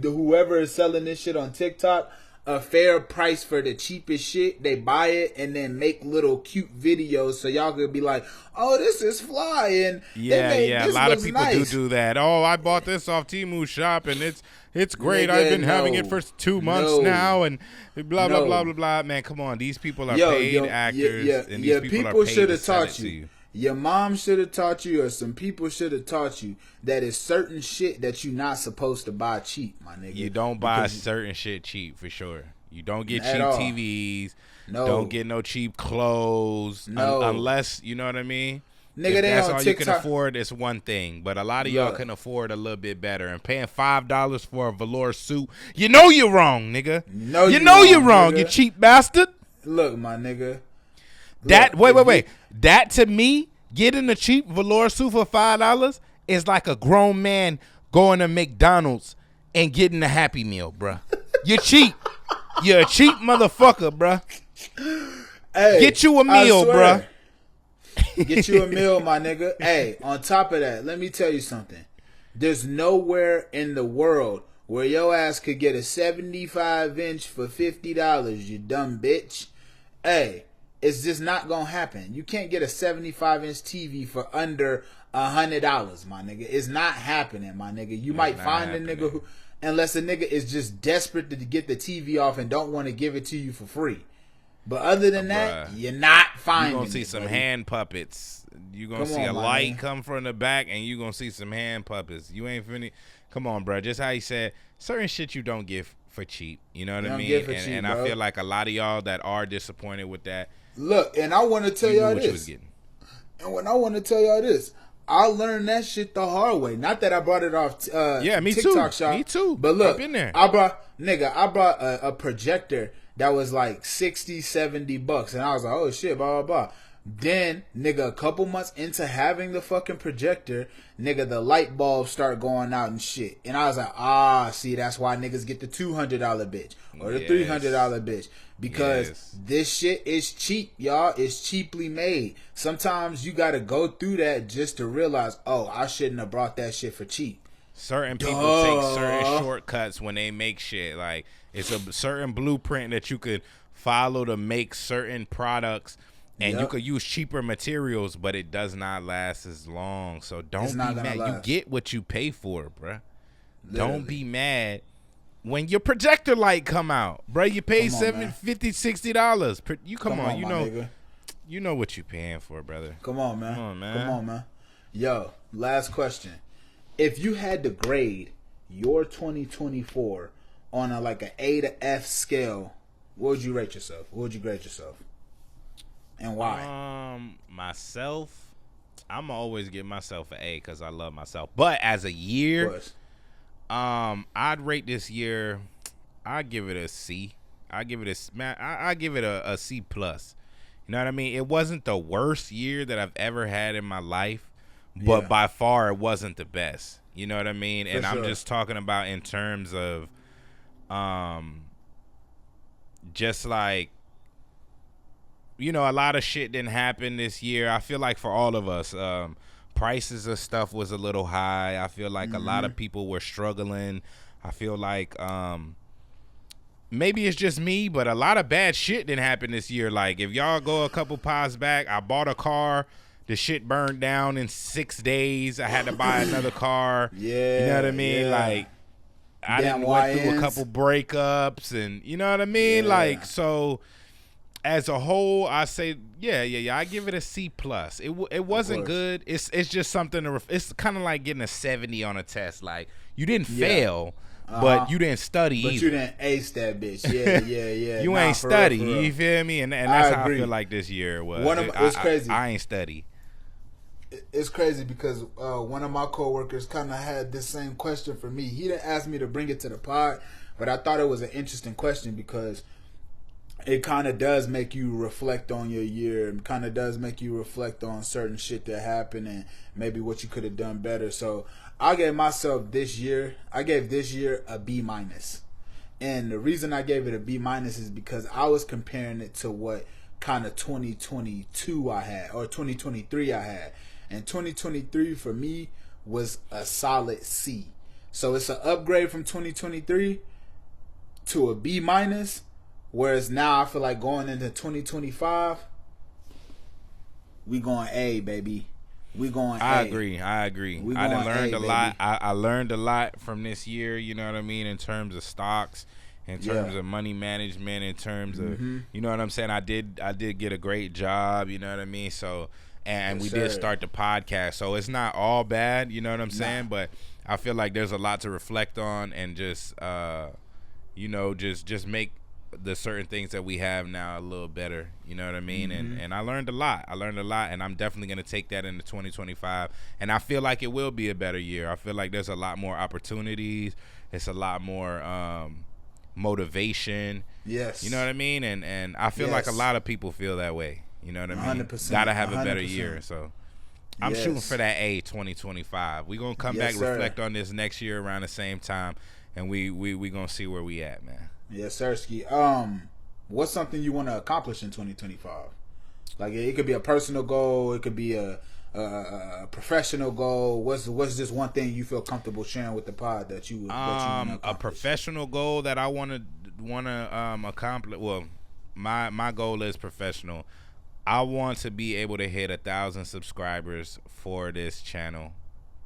whoever is selling this shit on TikTok a fair price for the cheapest shit. They buy it and then make little cute videos so y'all could be like, oh, this is fly. And a lot of people do that. Oh, I bought this off Temu Shop and it's great. Nigga, I've been having it for 2 months now and blah blah blah blah blah. Man, come on, these people are paid actors and these people are paid to sell it to you. Your mom should have taught you, or some people should have taught you, that it's certain shit that you're not supposed to buy cheap, my nigga. You don't buy certain shit cheap, for sure. You don't get cheap TVs. No. Don't get no cheap clothes. No. Unless, you know what I mean? Nigga, if they that's on all TikTok. You can afford, it's one thing. But a lot of y'all can afford a little bit better. And paying $5 for a velour suit, you know you're wrong, nigga. You know you're wrong, you cheap bastard. Look, my nigga. Wait. That to me, getting a cheap velour suit for $5 is like a grown man going to McDonald's and getting a Happy Meal, bruh. You're cheap. You're a cheap motherfucker, bruh. Hey, get you a meal, bruh. Get you a meal, my nigga. Hey, on top of that, let me tell you something. There's nowhere in the world where your ass could get a 75-inch for $50, you dumb bitch. Hey, it's just not gonna happen. You can't get a 75-inch TV for under $100, my nigga. It's not happening, my nigga. You might find a nigga who, unless a nigga is just desperate to get the TV off and don't want to give it to you for free. But other than that, you're not finding it. You're gonna see some hand puppets. You're gonna see a light come from the back, and you're gonna see some hand puppets. You ain't finna. Come on, bro. Just how he said, certain shit you don't get for cheap. You know what I mean? And I feel like a lot of y'all that are disappointed with that. Look, and I want to tell y'all this. And when I want to tell y'all this, I learned that shit the hard way. Not that I brought it off me TikTok too. shop. Me too. But look, I've been there. I brought a projector that was like $60-$70, and I was like, oh shit, blah blah blah. Then, nigga, a couple months into having the fucking projector, nigga, the light bulbs start going out and shit. And I was like, see, that's why niggas get the $200 bitch or the $300 bitch. Because this shit is cheap, y'all. It's cheaply made. Sometimes you gotta go through that just to realize, oh, I shouldn't have brought that shit for cheap. Certain people take certain shortcuts when they make shit. Like, it's a certain blueprint that you could follow to make certain products. And you could use cheaper materials, but it does not last as long. So don't be mad. You get what you pay for, bruh. Literally. Don't be mad when your projector light come out, bruh. You pay $50, $60. You come on, you know what you paying for, brother. Come on, man. Yo, last question. If you had to grade your 2024 on an A to F scale, what would you rate yourself? What would you grade yourself? And why? Myself, I'm always give myself an A because I love myself. But as a year, I'd rate this year. I'd give it a C. I give it a C plus. You know what I mean? It wasn't the worst year that I've ever had in my life, but by far it wasn't the best. You know what I mean? And I'm just talking about in terms of, just like a lot of shit didn't happen this year. I feel like for all of us, prices of stuff was a little high. I feel like a lot of people were struggling. I feel like maybe it's just me, but a lot of bad shit didn't happen this year. Like, if y'all go a couple pods back, I bought a car. The shit burned down in 6 days. I had to buy another car. Yeah. You know what I mean? Yeah. Like, I didn't went through a couple breakups, and you know what I mean? Yeah. Like, so as a whole, I say, yeah. I give it a C+. It wasn't good. It's just something it's kind of like getting a 70 on a test. Like, you didn't fail, but you didn't study either. But you didn't ace that bitch. Yeah. You ain't study. You feel me? And that's how I feel like this year was. It's crazy. I ain't study. It's crazy because one of my coworkers kind of had this same question for me. He didn't ask me to bring it to the pod, but I thought it was an interesting question because it kind of does make you reflect on your year. It kind of does make you reflect on certain shit that happened and maybe what you could have done better. So I gave this year a B-. And the reason I gave it a B- is because I was comparing it to what kind of 2022 I had or 2023 I had. And 2023 for me was a solid C. So it's an upgrade from 2023 to a B-. Whereas now I feel like going into 2025, we going A, baby. We going A. I agree. I done learned a lot. I learned a lot from this year, you know what I mean, in terms of stocks, in terms of money management, in terms of, you know what I'm saying? I did get a great job, you know what I mean? So, and we did start the podcast. So it's not all bad, you know what I'm saying? But I feel like there's a lot to reflect on and just, just make the certain things that we have now a little better, you know what I mean? And I learned a lot, and I'm definitely going to take that into 2025, and I feel like it will be a better year. I feel like there's a lot more opportunities. It's a lot more motivation. Yes. You know what I mean? And I feel like a lot of people feel that way, you know what I mean? 100%. Gotta have a better year. So I'm shooting for that A 2025. We're going to come back, reflect on this next year around the same time, and we going to see where we at, man. Yes, Sirski. What's something you want to accomplish in 2025? Like, it could be a personal goal, it could be a professional goal. What's just one thing you feel comfortable sharing with the pod that you a professional goal that I want to accomplish. Well, my goal is professional. I want to be able to hit 1,000 subscribers for this channel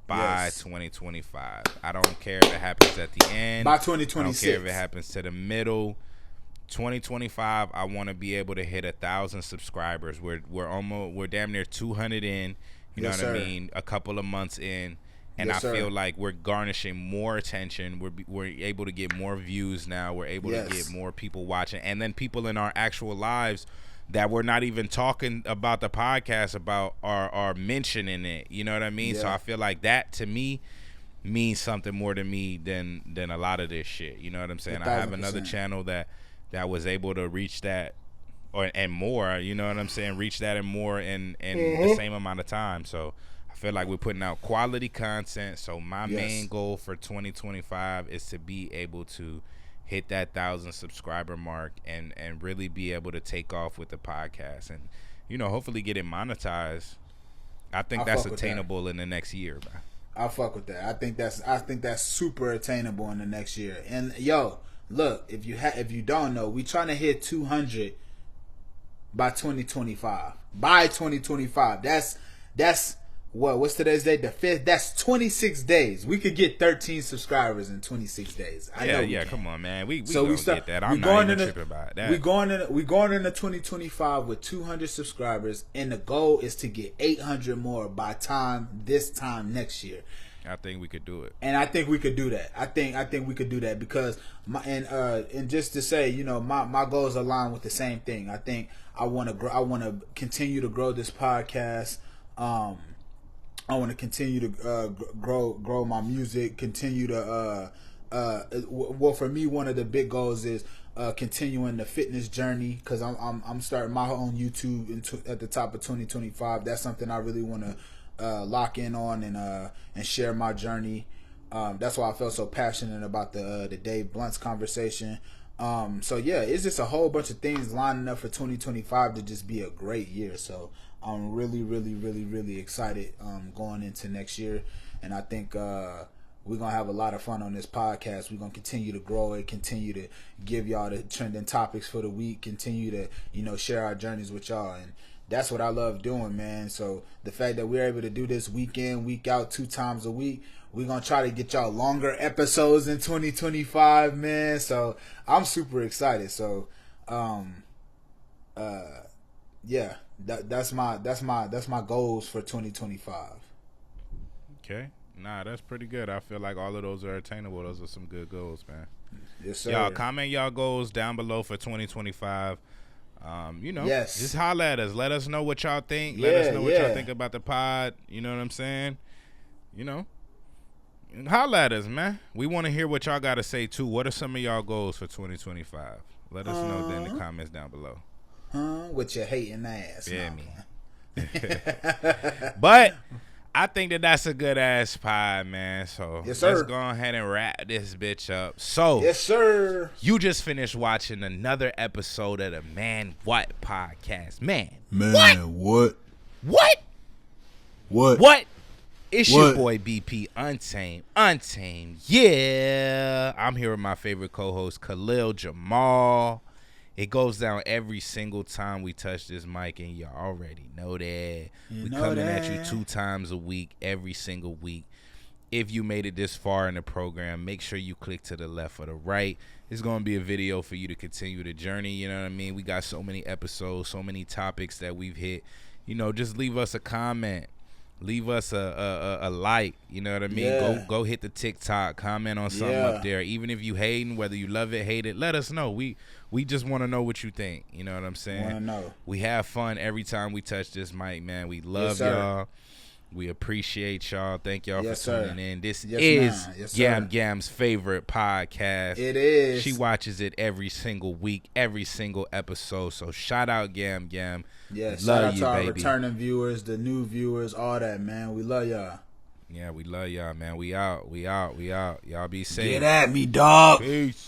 by 2025. I don't care if it happens at the end. By 2026. I don't care if it happens to the middle. 2025, I want to be able to hit 1,000 subscribers. We're damn near 200 in. You know what I mean? A couple of months in, and I feel like we're garnishing more attention. We're able to get more views now. We're able to get more people watching, and then people in our actual lives that we're not even talking about the podcast about are mentioning it. You know what I mean? So I feel like that to me means something more to me than a lot of this shit. You know what I'm saying? 1,000%. I have another channel that was able to reach that and more, you know what I'm saying? Reach that and more in the same amount of time. So I feel like we're putting out quality content. So my main goal for 2025 is to be able to hit that 1,000 subscriber mark and really be able to take off with the podcast and, hopefully get it monetized. I think that's attainable in the next year, bro. I fuck with that. I think that's super attainable in the next year. And look, if you don't know, we trying to hit 200 by 2025. By 2025. That's what's today's date? The 5th. That's 26 days. We could get 13 subscribers in 26 days. I know come on, man. We get that. I'm not even tripping about that. We going into 2025 with 200 subscribers, and the goal is to get 800 more by this time next year. I think we could do it, and I think we could do that. I think we could do that because and just to say, my goals align with the same thing. I think I want to continue to grow this podcast. I want to continue to grow my music. Continue to well, for me, one of the big goals is continuing the fitness journey because I'm starting my own YouTube at the top of 2025. That's something I really want to lock in on and share my journey. That's why I felt so passionate about the Dave Blunt's conversation. So yeah, it's just a whole bunch of things lining up for 2025 to just be a great year. So I'm really, really, really, really excited going into next year, and I think we're gonna have a lot of fun on this podcast. We're gonna continue to grow it, continue to give y'all the trending topics for the week, continue to share our journeys with y'all, and that's what I love doing, man. So the fact that we're able to do this week in, week out, 2 times a week, we're going to try to get y'all longer episodes in 2025, man. So I'm super excited. So, yeah, that's my goals for 2025. Okay. Nah, that's pretty good. I feel like all of those are attainable. Those are some good goals, man. Yes, sir. Y'all comment y'all goals down below for 2025. Yes. Just holler at us. Let us know what y'all think. Let us know what y'all think about the pod. You know what I'm saying? Holler at us, man. We want to hear what y'all got to say, too. What are some of y'all goals for 2025? Let us know in the comments down below. With your hating ass. Yeah, me. But I think that's a good ass pod, man. So yes, sir. Let's go ahead and wrap this bitch up. So yes, sir. You just finished watching another episode of the Man What podcast. Man what? It's your boy BP Untamed. Yeah. I'm here with my favorite co-host Khalil Jamal. It goes down every single time we touch this mic, and you already know that. We coming at you 2 times a week, every single week. If you made it this far in the program, make sure you click to the left or the right. It's going to be a video for you to continue the journey, you know what I mean? We got so many episodes, so many topics that we've hit. Just leave us a comment. Leave us a like, you know what I mean? Yeah. Go hit the TikTok, comment on something up there. Even if you hating, whether you love it, hate it, let us know. We just want to know what you think. You know what I'm saying? Want to know. We have fun every time we touch this mic, man. We love y'all. We appreciate y'all. Thank y'all for tuning in. This is Gam's favorite podcast. It is. She watches it every single week, every single episode. So shout out Gam. Yeah, shout out to our returning viewers, the new viewers, all that, man. We love y'all. Yeah, we love y'all, man. We out. Y'all be safe. Get at me, dog. Peace.